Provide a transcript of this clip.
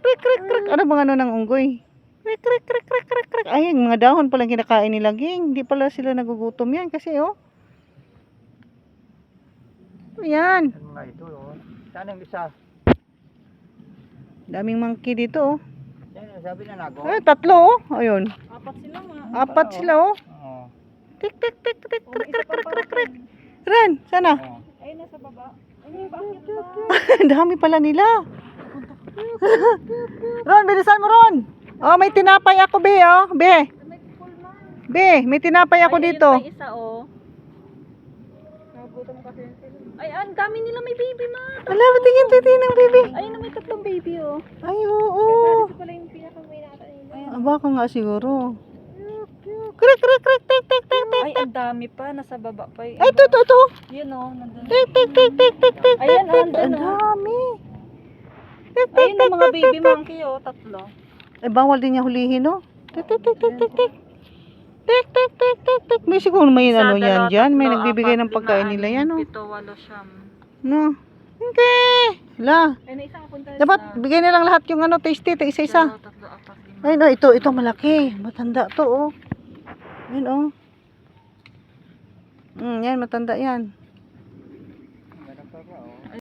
krik, krik, krik. Ano bang ano ng unggoy? Krik, krik, krik, krik, krik, krik. Ay, yung mga dahon palang kinakain nila, ging. Hindi pala sila nagugutom yan kasi, oh. Ayan. Ano nga ito, oh. Saan ang isa? Daming monkey dito, oh. Yan, sabi na nago. Ay, tatlo, oh. Ayun. Apat sila nga. Apat sila, oh. Oo. Tik, tik, tik, tik, krik, krik, krik, krik, krik. Ran, sana? Oo. Ay, nasa baba. Ay, bakit ba? Dami pala nila. Ron, bilisan mo, Ron. Oh, may tinapay ako, be, oh. Be. Be, may tinapay ako dito. Ay, isa, oh. Nagutom kasi sila. Ay, ang dami nila may baby, ma. Wala, tingin ng baby. Ay, may tatlong baby, oh. Ay, oo. Ito pala yung pinakamay nata nila. Ah, baka nga siguro. Krik, krik, krik, tik, tik, tik, tik. Ay, ang dami pa. Nasa baba pa yung Ay, ito. Yun, oh. Nandun. Tik, tik, tik, tik, tik, tik, tik, Ayan, tik. andun, Ang oh. dami. Tik, tik, Ayun, tik, ang mga tik, baby tik, tik. monkey, oh. Tatlo. Eh, bawal din niya hulihin, no? Tik, tik, tik, tik, tik, tik. Tik, tik, tik, tik, tik. May siguro may Isa, ano yan dalawa, dyan. May tatlo, nagbibigay apat, ng pagkain lima, nila anim, yan, no? 7, 8, 9. No. Okay. Hala. Ay, na isang punta Dapat bigay nilang lahat yung ano, tasty, isa-isa. 2, 3, 4, 5. Ayun, oh, ito malaki. Matanda to, oh. Ayun, oh. Yan, matanda yan.